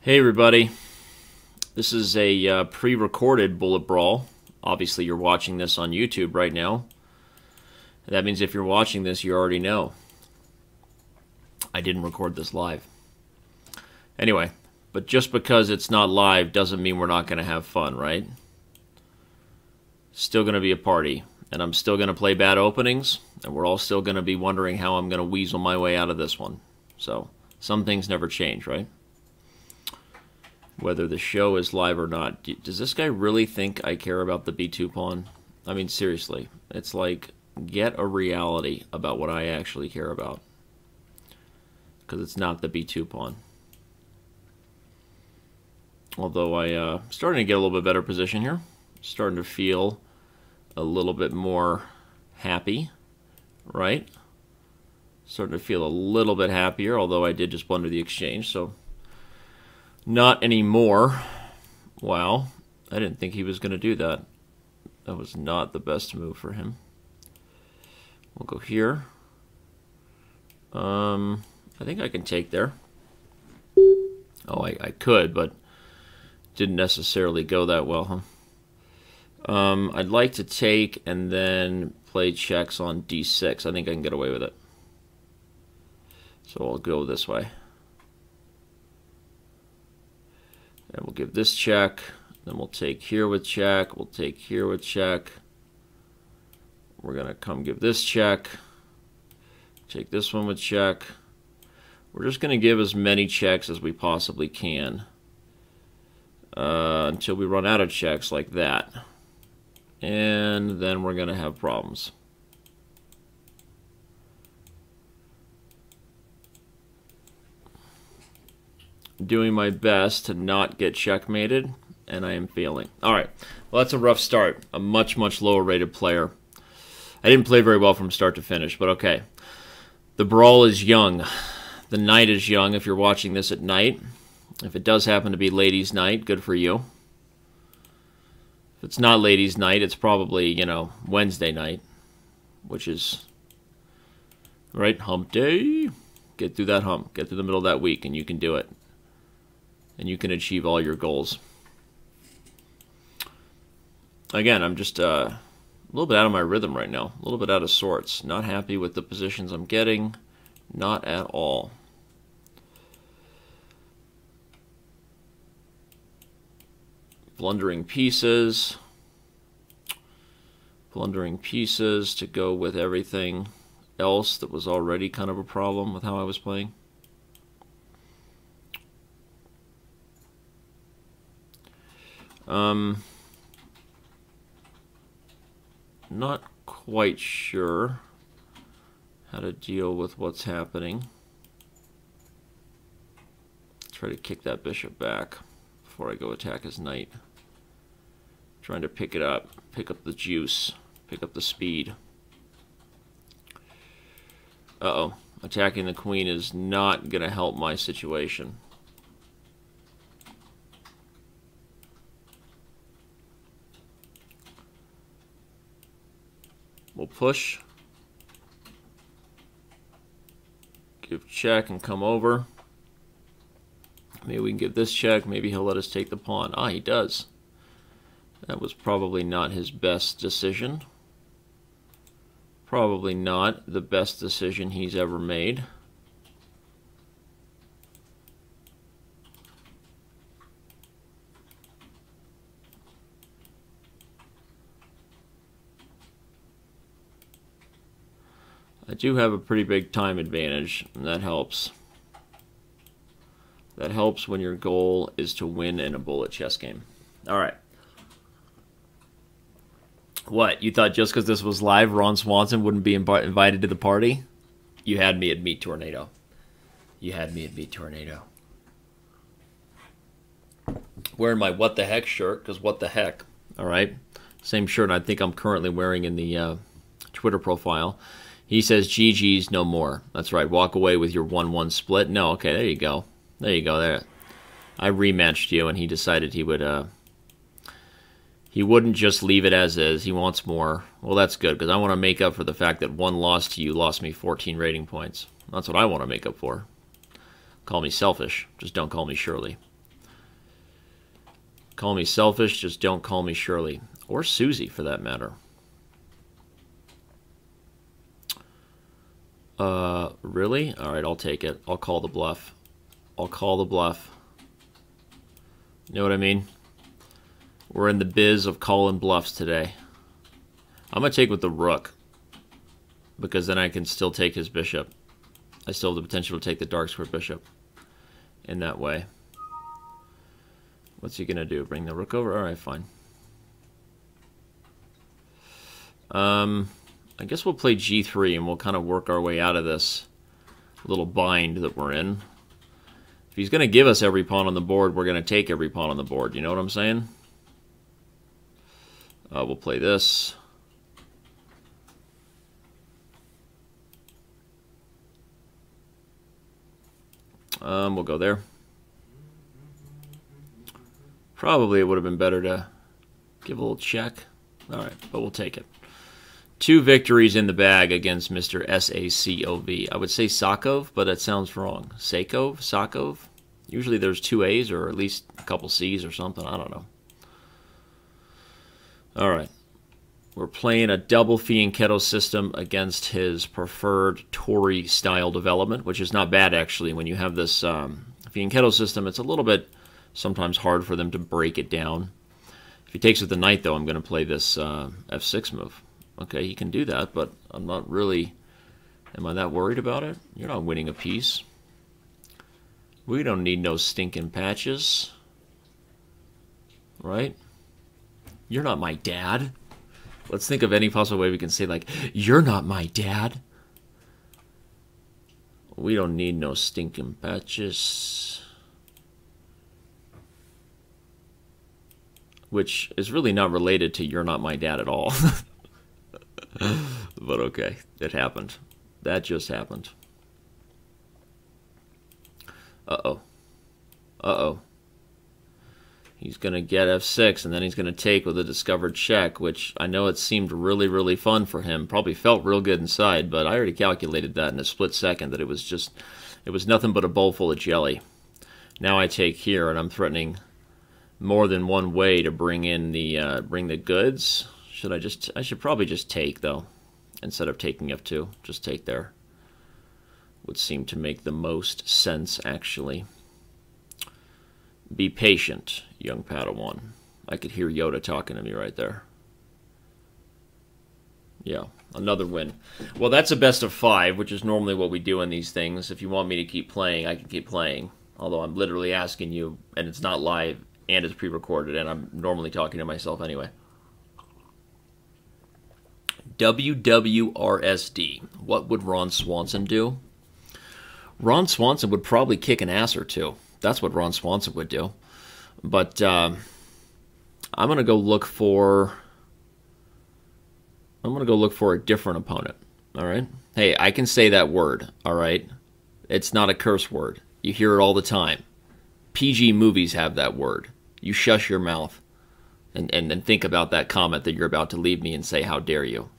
Hey everybody, this is a pre-recorded Bullet Brawl. Obviously you're watching this on YouTube right now. That means if you're watching this, you already know. I didn't record this live. Anyway, but just because it's not live doesn't mean we're not going to have fun, right? Still going to be a party, and I'm still going to play bad openings, and we're all still going to be wondering how I'm going to weasel my way out of this one. So, some things never change, right? Whether the show is live or not. Does this guy really think I care about the B2 pawn? I mean, seriously. It's like, get a reality about what I actually care about. Because it's not the B2 pawn. Although I'm starting to get a little bit better position here. Starting to feel a little bit more happy, right? Starting to feel a little bit happier, although I did just blunder the exchange, so... Not anymore. Wow. I didn't think he was going to do that. That was not the best move for him. We'll go here. I think I can take there. Oh, I could, but didn't necessarily go that well, huh? I'd like to take and then play checks on d6. I think I can get away with it. So I'll go this way. And we'll give this check, then we'll take here with check, we'll take here with check. We're going to come give this check, take this one with check. We're just going to give as many checks as we possibly can until we run out of checks like that. And then we're going to have problems. Doing my best to not get checkmated, and I am failing. Alright, well that's a rough start. A much, much lower rated player. I didn't play very well from start to finish, but okay. The brawl is young. The night is young if you're watching this at night. If it does happen to be ladies' night, good for you. If it's not ladies' night, it's probably, you know, Wednesday night, which is, right, hump day. Get through that hump. Get through the middle of that week, and you can do it. And you can achieve all your goals. Again, I'm just a little bit out of my rhythm right now. A little bit out of sorts. Not happy with the positions I'm getting. Not at all. Blundering pieces. Blundering pieces to go with everything else that was already kind of a problem with how I was playing. Not quite sure how to deal with what's happening. Try to kick that bishop back before I go attack his knight. Trying to pick it up, pick up the juice, pick up the speed. Uh-oh, attacking the queen is not going to help my situation. We'll push, give check and come over. Maybe we can give this check, maybe he'll let us take the pawn. Ah, he does. That was probably not his best decision. Probably not the best decision he's ever made. I do have a pretty big time advantage, and that helps. That helps when your goal is to win in a bullet chess game. Alright. What, you thought just because this was live, Ron Swanson wouldn't be invited to the party? You had me at Meat Tornado. You had me at Meat Tornado. Wearing my what the heck shirt, because what the heck, alright? Same shirt I think I'm currently wearing in the Twitter profile. He says, GG's no more. That's right, walk away with your 1-1 split. No, okay, there you go. There you go, there. I rematched you, and he decided he would, he wouldn't just leave it as is. He wants more. Well, that's good, because I want to make up for the fact that one loss to you lost me 14 rating points. That's what I want to make up for. Call me selfish. Just don't call me Shirley. Call me selfish, just don't call me Shirley. Or Susie, for that matter. Really? Alright, I'll take it. I'll call the bluff. I'll call the bluff. You know what I mean? We're in the biz of calling bluffs today. I'm going to take with the rook, because then I can still take his bishop. I still have the potential to take the dark square bishop in that way. What's he going to do? Bring the rook over? Alright, fine. I guess we'll play g3 and we'll kind of work our way out of this little bind that we're in. If he's going to give us every pawn on the board, we're going to take every pawn on the board. You know what I'm saying? We'll play this. We'll go there. Probably it would have been better to give a little check. Alright, but we'll take it. 2 victories in the bag against Mr. S-A-C-O-V. I would say Sakov, but that sounds wrong. Sakov? Sakov? Usually there's 2 A's or at least a couple C's or something. I don't know. Alright. We're playing a double fianchetto system against his preferred Tory-style development, which is not bad, actually. When you have this fianchetto system, it's a little bit sometimes hard for them to break it down. If he takes with the knight, though, I'm going to play this f6 move. Okay, he can do that, but I'm not really... Am I that worried about it? You're not winning a piece. We don't need no stinking patches. Right? You're not my dad. Let's think of any possible way we can say, like, you're not my dad. We don't need no stinking patches. Which is really not related to you're not my dad at all. But okay, it happened. That just happened. Uh-oh. Uh-oh. He's going to get f6, and then he's going to take with a discovered check, which I know it seemed really, really fun for him. Probably felt real good inside, but I already calculated that in a split second, that it was nothing but a bowl full of jelly. Now I take here, and I'm threatening more than one way to bring in the bring the goods. I should probably just take, though, instead of taking f2. Just take there. Would seem to make the most sense, actually. Be patient, young Padawan. I could hear Yoda talking to me right there. Yeah, another win. Well, that's a best of 5, which is normally what we do in these things. If you want me to keep playing, I can keep playing. Although I'm literally asking you, and it's not live, and it's pre-recorded, and I'm normally talking to myself anyway. WWRSD. What would Ron Swanson do? Ron Swanson would probably kick an ass or two. That's what Ron Swanson would do. But I'm going to go look for... a different opponent. All right? Hey, I can say that word. All right? It's not a curse word. You hear it all the time. PG movies have that word. You shush your mouth and think about that comment that you're about to leave me and say, how dare you.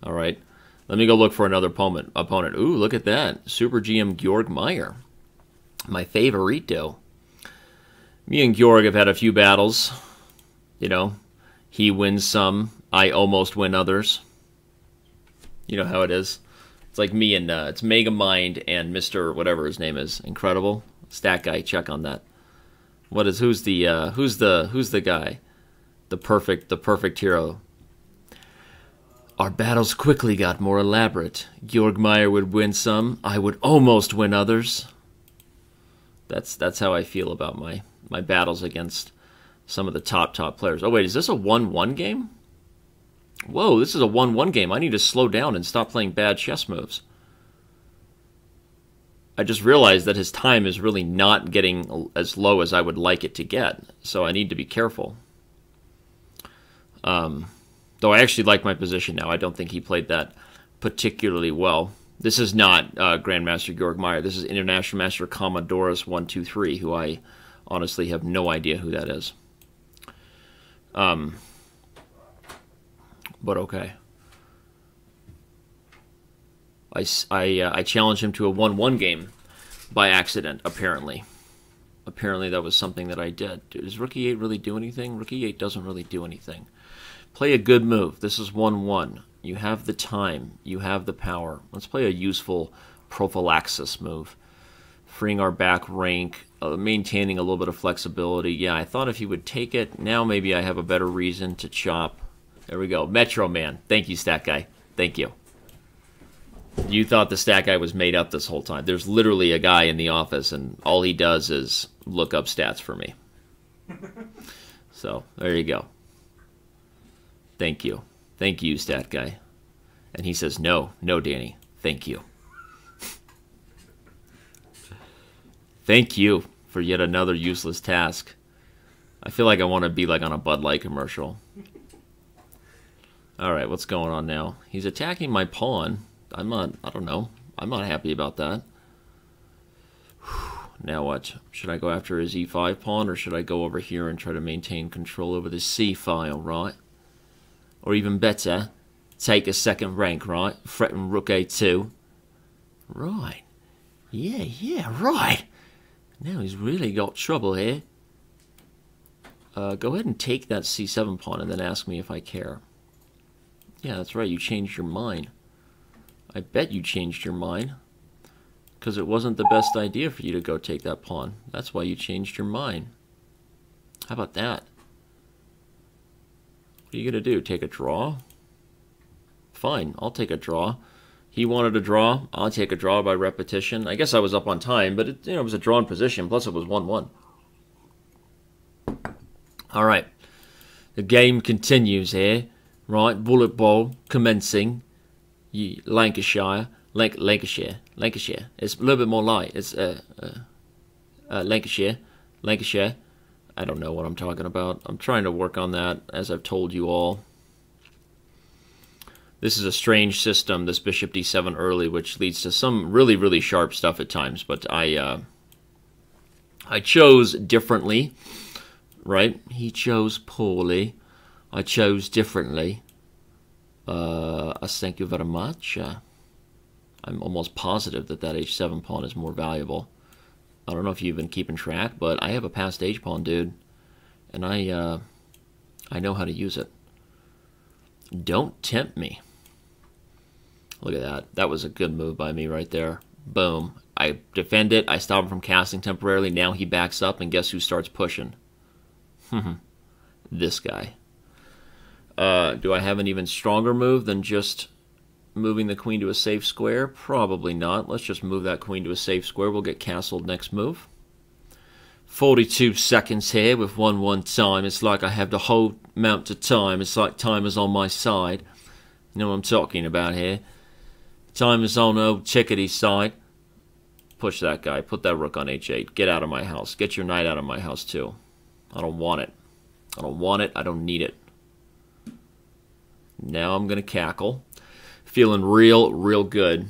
All right? Let me go look for another opponent. Ooh, look at that. Super GM Georg Meyer. My favorito. Me and Georg have had a few battles. You know, he wins some. I almost win others. You know how it is. It's like me and it's Megamind and Mr. whatever his name is. Incredible. Stat guy, check on that. Who's the guy? The perfect hero. Our battles quickly got more elaborate. Georg Meyer would win some. I would almost win others. That's how I feel about my battles against some of the top players. Oh wait, is this a 1-1 game? Whoa, this is a 1-1 game. I need to slow down and stop playing bad chess moves. I just realized that his time is really not getting as low as I would like it to get, so I need to be careful. Though I actually like my position now. I don't think he played that particularly well. This is not Grandmaster Georg Meyer. This is International Master Commodorus 123, who I honestly have no idea who that is. But okay. I challenged him to a 1-1 game by accident, apparently. Apparently that was something that I did. Does Rook E8 really do anything? Rook E8 doesn't really do anything. Play a good move. This is 1-1. You have the time. You have the power. Let's play a useful prophylaxis move. Freeing our back rank, maintaining a little bit of flexibility. Yeah, I thought if he would take it, now maybe I have a better reason to chop. There we go. Metro Man. Thank you, Stat Guy. Thank you. You thought the Stat Guy was made up this whole time. There's literally a guy in the office, and all he does is look up stats for me. So, there you go. Thank you. Thank you, Stat Guy. And he says, no, Danny. Thank you. Thank you for yet another useless task. I feel like I want to be like on a Bud Light commercial. Alright, what's going on now? He's attacking my pawn. I don't know. I'm not happy about that. Now what? Should I go after his e5 pawn, or should I go over here and try to maintain control over the c file, right? Or even better, take a second rank, right? Threaten rook a2. Right. Yeah, right. Now he's really got trouble here. Go ahead and take that c7 pawn and then ask me if I care. Yeah, that's right, you changed your mind. I bet you changed your mind. Because it wasn't the best idea for you to go take that pawn. That's why you changed your mind. How about that? What are you going to do? Take a draw? Fine, I'll take a draw. He wanted a draw. I'll take a draw by repetition. I guess I was up on time, but it was a drawn position. Plus it was 1-1. All right. The game continues here. Right, Bullet Brawl commencing. Lancashire. Lancashire. It's a little bit more light. It's Lancashire. I don't know what I'm talking about. I'm trying to work on that, as I've told you all. This is a strange system, this bishop d7 early, which leads to some really, really sharp stuff at times. But I chose differently, right? He chose poorly. I chose differently. Thank you very much. I'm almost positive that h7 pawn is more valuable. I don't know if you've been keeping track, but I have a passed h pawn, dude. And I know how to use it. Don't tempt me. Look at that. That was a good move by me right there. Boom. I defend it. I stop him from casting temporarily. Now he backs up, and guess who starts pushing? This guy. Do I have an even stronger move than just moving the queen to a safe square? Probably not. Let's just move that queen to a safe square. We'll get castled next move. 42 seconds here with 1-1 time. It's like I have the whole amount of time. It's like time is on my side. You know what I'm talking about here. Time is on old Chickadee's side. Push that guy. Put that rook on h8. Get out of my house. Get your knight out of my house too. I don't want it. I don't want it. I don't need it. Now I'm going to cackle. Feeling real good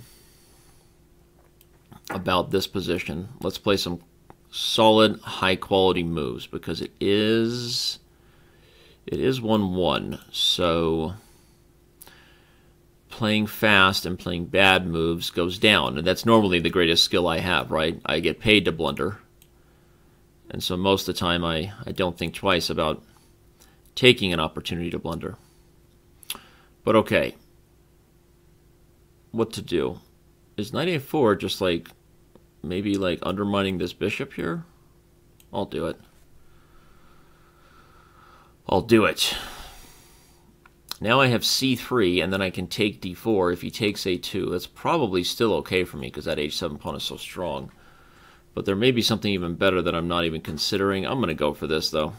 about this position. Let's play some solid, high-quality moves because it is 1-1. So playing fast and playing bad moves goes down, and that's normally the greatest skill I have, right? I get paid to blunder, and so most of the time I don't think twice about taking an opportunity to blunder. But okay, what to do? Is knight a4 just like maybe like undermining this bishop here? I'll do it. I'll do it. Now I have c3, and then I can take d4. If he takes a2, that's probably still okay for me because that h7 pawn is so strong. But there may be something even better that I'm not even considering. I'm going to go for this, though.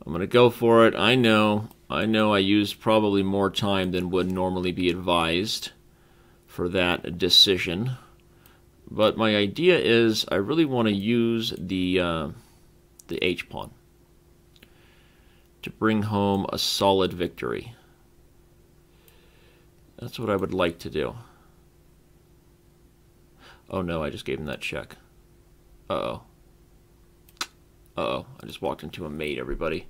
I'm going to go for it. I know I used probably more time than would normally be advised for that decision. But my idea is I really want to use the h-pawn to bring home a solid victory. That's what I would like to do. Oh no, I just gave him that check. Uh-oh. Uh-oh, I just walked into a mate, everybody.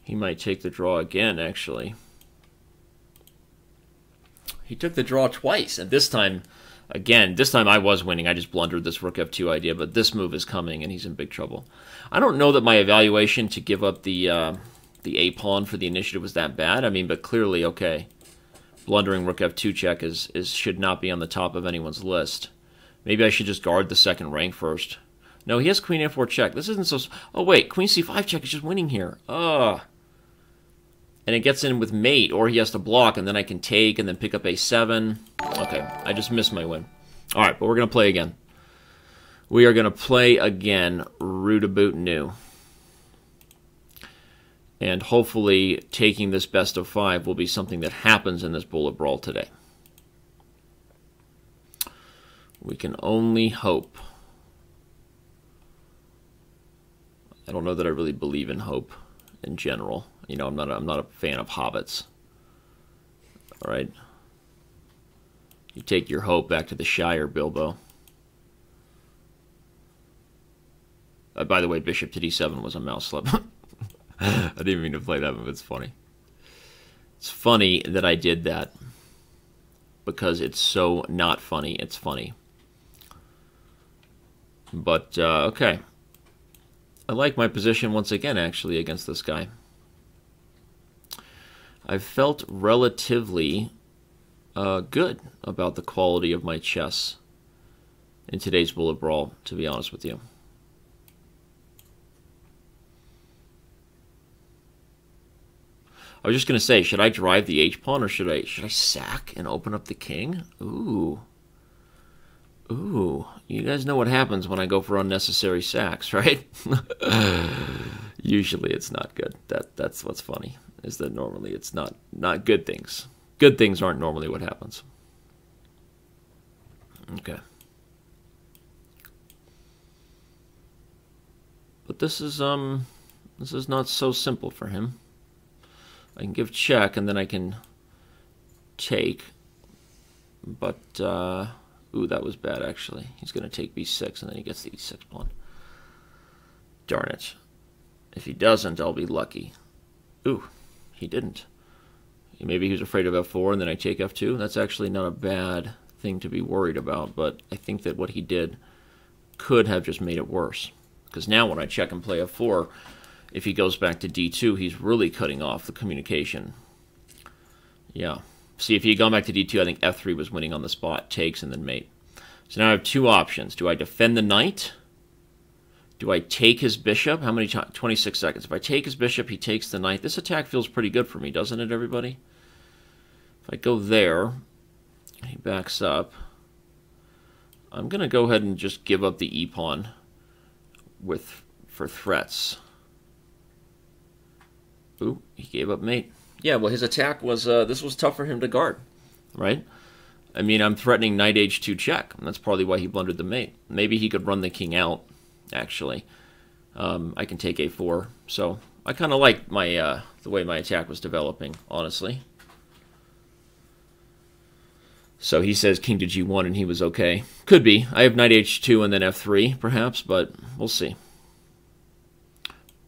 He might take the draw again, actually. He took the draw twice, and this time, again, this time I was winning. I just blundered this rook f2 idea, but this move is coming, and he's in big trouble. I don't know that my evaluation to give up the a-pawn for the initiative was that bad. I mean, but clearly, okay, blundering rook f2 check should not be on the top of anyone's list. Maybe I should just guard the second rank first. No, he has queen f4 check. This isn't so... Oh, wait, queen c5 check is just winning here. Ugh. And it gets in with mate, or he has to block, and then I can take and then pick up a7. Okay, I just missed my win. All right, but we're going to play again. We are going to play again, root-a-boot new. And hopefully taking this best of 5 will be something that happens in this Bullet Brawl today. We can only hope. I don't know that I really believe in hope in general. You know, I'm not a fan of hobbits. All right. You take your hope back to the Shire, Bilbo. By the way, bishop to d7 was a mouse slip. I didn't even mean to play that move. It's funny. It's funny that I did that because it's so not funny. It's funny. But, okay. I like my position once again, actually, against this guy. I've felt relatively good about the quality of my chess in today's Bullet Brawl, to be honest with you. I was just going to say, should I drive the h-pawn or should I sack and open up the king? Ooh. Ooh. You guys know what happens when I go for unnecessary sacks, right? Usually it's not good. That's what's funny, is that normally it's not good things. Good things aren't normally what happens. Okay. But this is not so simple for him. I can give check, and then I can take. But, ooh, that was bad, actually. He's going to take b6, and then he gets the e6 pawn. Darn it. If he doesn't, I'll be lucky. Ooh, he didn't. Maybe he was afraid of f4, and then I take f2. That's actually not a bad thing to be worried about, but I think that what he did could have just made it worse. Because now when I check and play f4... if he goes back to d2, he's really cutting off the communication. Yeah. See, if he had gone back to d2, I think f3 was winning on the spot. Takes and then mate. So now I have two options. Do I defend the knight? Do I take his bishop? How many times? 26 seconds. If I take his bishop, he takes the knight. This attack feels pretty good for me, doesn't it, everybody? If I go there, he backs up. I'm going to go ahead and just give up the e-pawn for threats. Ooh, he gave up mate. Yeah, well, his attack was, this was tough for him to guard, right? I mean, I'm threatening knight h2 check, and that's probably why he blundered the mate. Maybe he could run the king out, actually. I can take a4, so I kind of like my the way my attack was developing, honestly. So he says king to g1, and he was okay. Could be. I have knight h2 and then f3, perhaps, but we'll see.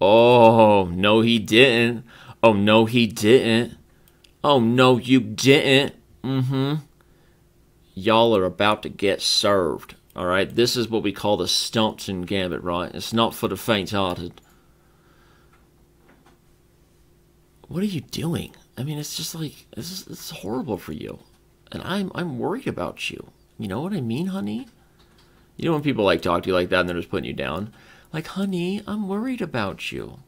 Oh, no, he didn't. Oh, no, he didn't. Oh, no, you didn't. Y'all are about to get served. All right, this is what we call the Stompton Gambit, right? It's not for the faint-hearted. What are you doing? I mean, it's just like, it's horrible for you. And I'm worried about you. You know what I mean, honey? You know when people like talk to you like that and they're just putting you down? Like, honey, I'm worried about you.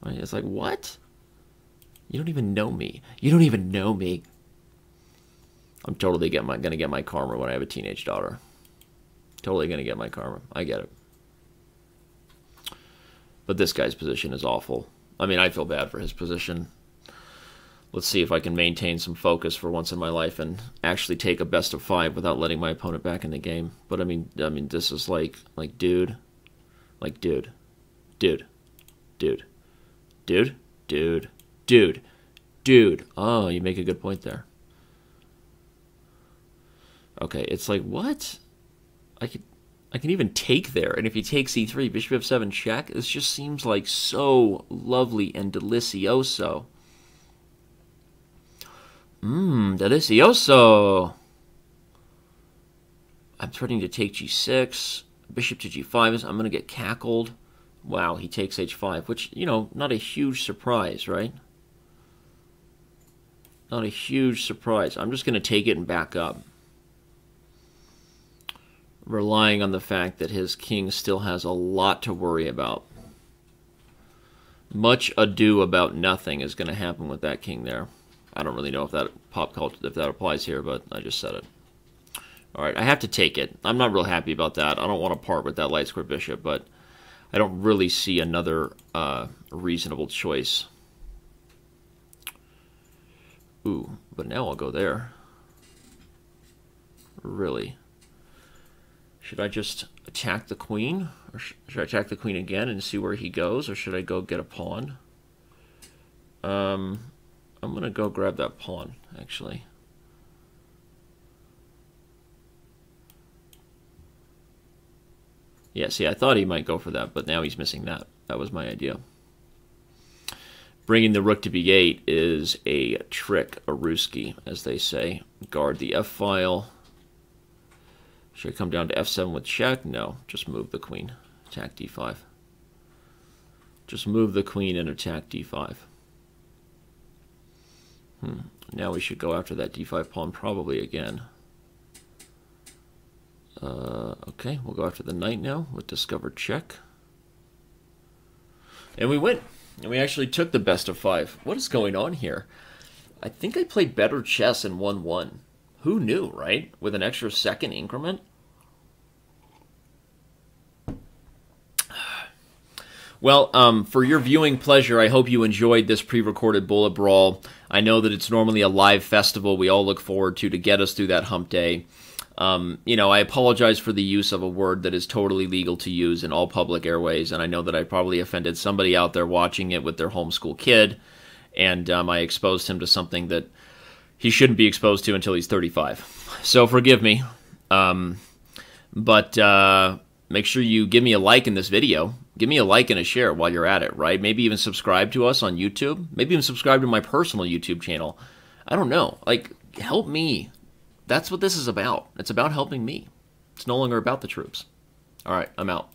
Right? It's like, what? You don't even know me. You don't even know me. I'm totally going to get my karma when I have a teenage daughter. Totally going to get my karma. I get it. But this guy's position is awful. I mean, I feel bad for his position. Let's see if I can maintain some focus for once in my life and actually take a best of 5 without letting my opponent back in the game. But I mean, this is like, dude. Like, dude. Oh, you make a good point there. Okay, it's like, what? I can even take there, and if he takes e3, bishop f7 check, this just seems like so lovely and delicioso. Delicioso. I'm threatening to take g6. Bishop to g5. I'm going to get cackled. Wow, he takes h5, which, you know, not a huge surprise, right? Not a huge surprise. I'm just going to take it and back up, relying on the fact that his king still has a lot to worry about. Much ado about nothing is going to happen with that king there. I don't really know if that pop culture, if that applies here, but I just said it. All right, I have to take it. I'm not real happy about that. I don't want to part with that light square bishop, but I don't really see another reasonable choice. Ooh, but now I'll go there. Really? Should I just attack the queen? Or should I attack the queen again and see where he goes? Or should I go get a pawn? I'm going to go grab that pawn, actually. Yeah, see, I thought he might go for that, but now he's missing that. That was my idea. Bringing the rook to b8 is a trick, a Ruski, as they say. Guard the f-file. Should I come down to f7 with check? No, just move the queen. Attack d5. Just move the queen and attack d5. Now we should go after that d5 pawn probably again. Okay, we'll go after the knight now with discovered check. And we win. And we actually took the best of 5. What is going on here? I think I played better chess in 1-1. Who knew, right? With an extra second increment? Well, for your viewing pleasure, I hope you enjoyed this pre-recorded Bullet Brawl. I know that it's normally a live festival we all look forward to get us through that hump day. You know, I apologize for the use of a word that is totally legal to use in all public airways, and I know that I probably offended somebody out there watching it with their homeschool kid, and I exposed him to something that he shouldn't be exposed to until he's 35. So forgive me, but make sure you give me a like in this video. Give me a like and a share while you're at it, right? Maybe even subscribe to us on YouTube. Maybe even subscribe to my personal YouTube channel. I don't know. Like, help me. That's what this is about. It's about helping me. It's no longer about the troops. All right, I'm out.